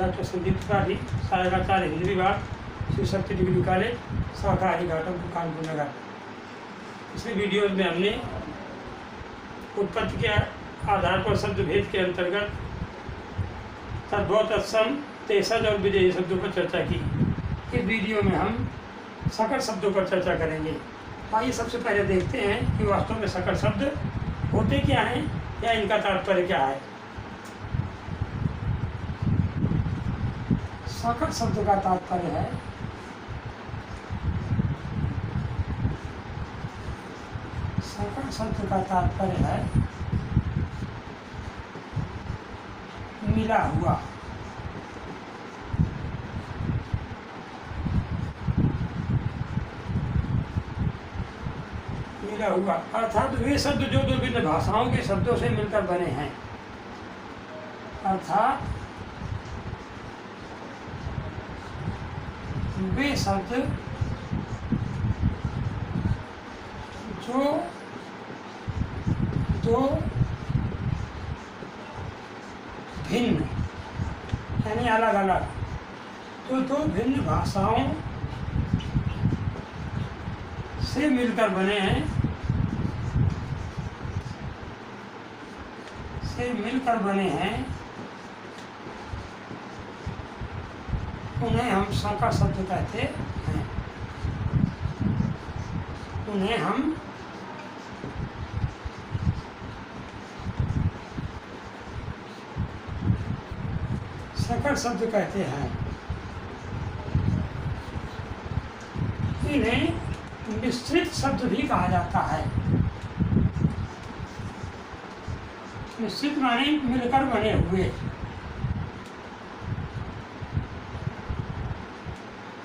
Doctor Sandeep Tripathi, सहायकाचार्य Hindi विभाग, Shiv Shakti degree college, शाखा हरिघाटम, कानपुर नगर। पिछले वीडियो में हमने उत्पत्ति के आधार पर शब्द भेद के अंतर्गत तद्भव, तत्सम, तेसज और विदेही शब्दों पर चर्चा की। इस वीडियो में हम सकल शब्दों पर चर्चा करेंगे। आइए सबसे पहले देखते हैं कि वास्तव में सकल शब्द होते क्या हैं या इनका तात्पर्य क्या है। सकल शब्द का तात्पर्य है मिला हुआ। मिला हुआ अर्थात वे शब्द जो दो विभिन्न भाषाओं के शब्दों से मिलकर बने हैं। अर्थात वे शब्द जो दो भिन्न यानी अलग अलग तो दो भिन्न भाषाओं से मिलकर बने हैं, उन्हें हम सकल शब्द कहते हैं। उन्हें हम सकल शब्द कहते हैं। इन्हें मिश्रित शब्द भी कहा जाता है। मिश्रित माने मिलकर बने हुए।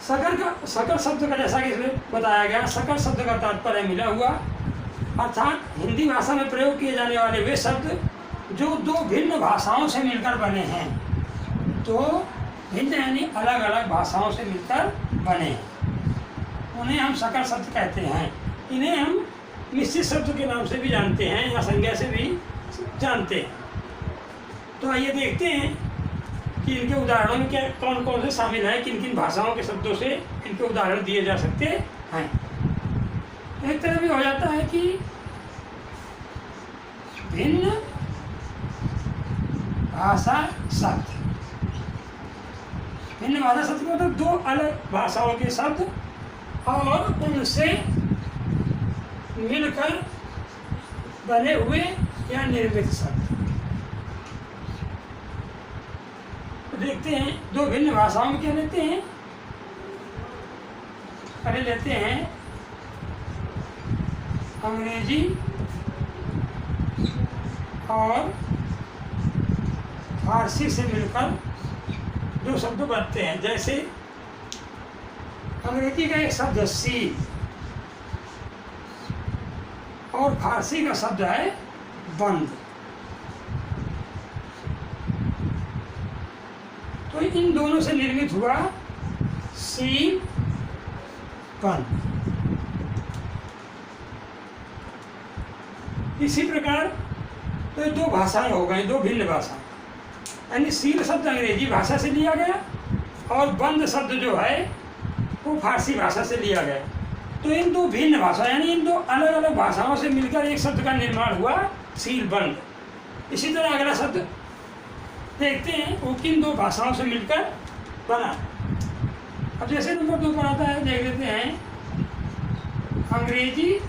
सकल शब्द का जैसा कि इसमें बताया गया, सकल शब्द का तात्पर्य मिला हुआ अर्थात हिंदी भाषा में प्रयोग किए जाने वाले वे शब्द जो दो भिन्न भाषाओं से मिलकर बने हैं। तो भिन्न यानी अलग अलग भाषाओं से मिलकर बने, उन्हें हम सकल शब्द कहते हैं। इन्हें हम मिश्रित शब्द के नाम से भी जानते हैं या संज्ञा से भी जानते हैं। तो आइए देखते हैं कि इनके उदाहरणों में क्या कौन कौन से शामिल हैं, किन किन भाषाओं के शब्दों से इनके उदाहरण दिए जा सकते हैं। एक तरह भी हो जाता है कि भिन्न भाषा शब्द, भिन्न भाषा शब्द मतलब दो अलग भाषाओं के शब्द और उनसे मिलकर बने हुए या निर्मित शब्द। तो देखते हैं दो भिन्न भाषाओं में क्या लेते हैं। पहले लेते हैं अंग्रेजी और फारसी से मिलकर दो शब्द बनते हैं। जैसे अंग्रेजी का एक शब्द सील और फारसी का शब्द है बंद। तो इन दोनों से निर्मित हुआ सील बंद। इसी प्रकार तो ये दो भाषाएं हो गई, दो भिन्न भाषा। यानी सील शब्द अंग्रेजी भाषा से लिया गया और बंद शब्द जो है वो फारसी भाषा से लिया गया। तो इन दो भिन्न भाषा यानी इन दो अलग अलग भाषाओं से मिलकर एक शब्द का निर्माण हुआ सील बंद। इसी तरह अगला शब्द देखते हैं वो किन दो भाषाओं से मिलकर बना। अब जैसे नंबर 2 पर आता है, देख लेते हैं अंग्रेजी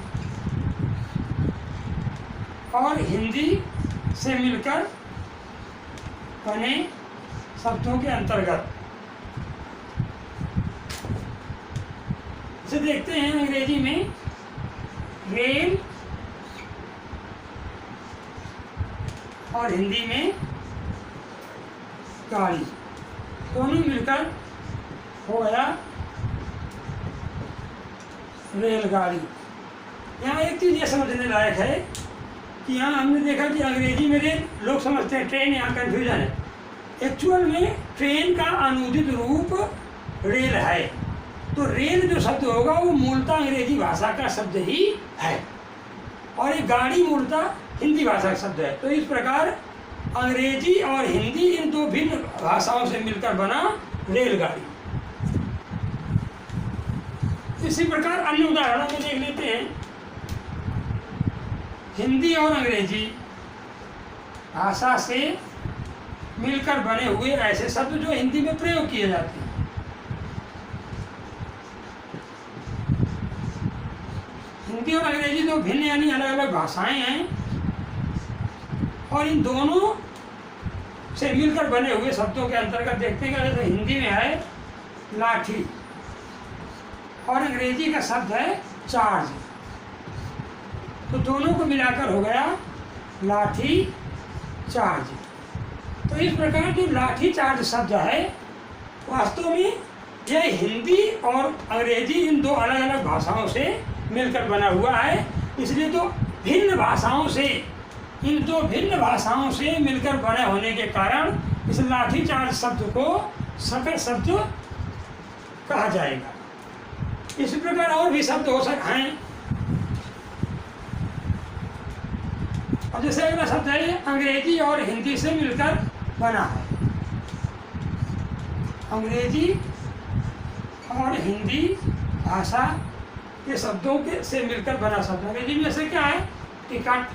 और हिंदी से मिलकर बने शब्दों के अंतर्गत। इसे देखते हैं अंग्रेजी में रेल और हिंदी में गाड़ी, दोनों मिलकर हो गया रेलगाड़ी। यहाँ एक चीज़ ये समझने लायक है कि यहाँ हमने देखा कि अंग्रेजी में रेल लोग समझते हैं ट्रेन, यहाँ कन्फ्यूजन है। एक्चुअल में ट्रेन का अनुदित रूप रेल है। तो रेल जो शब्द होगा वो मूलतः अंग्रेजी भाषा का शब्द ही है और ये गाड़ी मूलतः हिंदी भाषा का शब्द है। तो इस प्रकार अंग्रेजी और हिंदी इन दो भिन्न भाषाओं से मिलकर बना रेलगाड़ी। इसी प्रकार अन्य उदाहरणों में देख लेते हैं। हिंदी और अंग्रेजी भाषा से मिलकर बने हुए ऐसे शब्द जो हिंदी में प्रयोग किए जाते हैं। हिंदी और अंग्रेजी दो भिन्न यानी अलग अलग भाषाएं हैं और इन दोनों से मिलकर बने हुए शब्दों के अंतर्गत देखते हैं। जैसे हिंदी में है लाठी और अंग्रेजी का शब्द है चार्ज, तो दोनों को मिलाकर हो गया लाठी चार्ज। तो इस प्रकार जो लाठी चार्ज शब्द है वास्तव में यह हिंदी और अंग्रेजी इन दो अलग अलग भाषाओं से मिलकर बना हुआ है। इसलिए तो भिन्न भाषाओं से, इन दो भिन्न भाषाओं से मिलकर बने होने के कारण इस लाठी चार्ज शब्द को सकल शब्द कहा जाएगा। इसी प्रकार और भी शब्द हो सकते हैं। और जैसे अगला शब्द है अंग्रेजी और हिंदी से मिलकर बना है। अंग्रेजी और हिंदी भाषा के शब्दों के से मिलकर बना शब्द। अंग्रेजी में से क्या है? टिकट।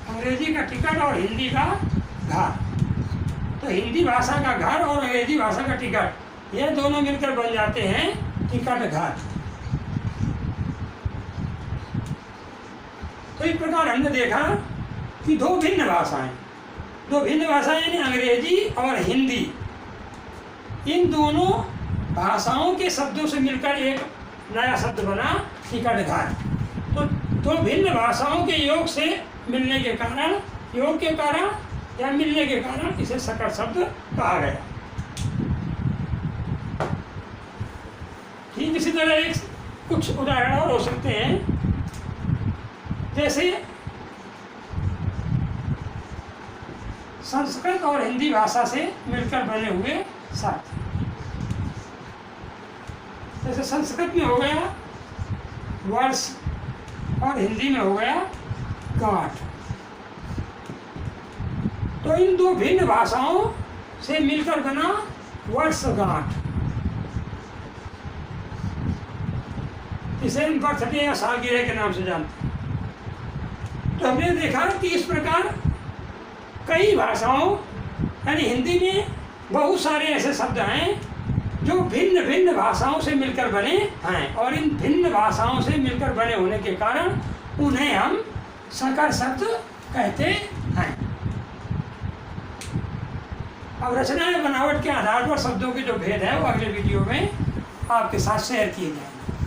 अंग्रेजी का टिकट और हिंदी का घर। तो हिंदी भाषा का घर और अंग्रेजी भाषा का टिकट, ये दोनों मिलकर बन जाते हैं टिकट घर। तो इस प्रकार हमने देखा कि दो भिन्न भाषाएं यानी अंग्रेजी और हिंदी, इन दोनों भाषाओं के शब्दों से मिलकर एक नया शब्द बना टिकट घर। तो दो भिन्न भाषाओं के योग से मिलने के कारण, योग के कारण या मिलने के कारण इसे सकल शब्द कहा गया। ठीक इसी तरह एक कुछ उदाहरण और हो सकते हैं। जैसे संस्कृत और हिंदी भाषा से मिलकर बने हुए शब्द। जैसे संस्कृत में हो गया वर्ष और हिंदी में हो गया गांठ। तो इन दो भिन्न भाषाओं से मिलकर बना वर्षगांठ। इसे हम बर्थडे या सालगिरह के नाम से जानते हैं। तो हमने देखा कि इस प्रकार कई भाषाओं यानी हिंदी में बहुत सारे ऐसे शब्द हैं जो भिन्न भिन्न भाषाओं से मिलकर बने हैं और इन भिन्न भाषाओं से मिलकर बने होने के कारण उन्हें हम सकल शब्द कहते हैं। अब रचना या बनावट के आधार पर शब्दों के जो भेद है वो अगले वीडियो में आपके साथ शेयर किए जाएंगे।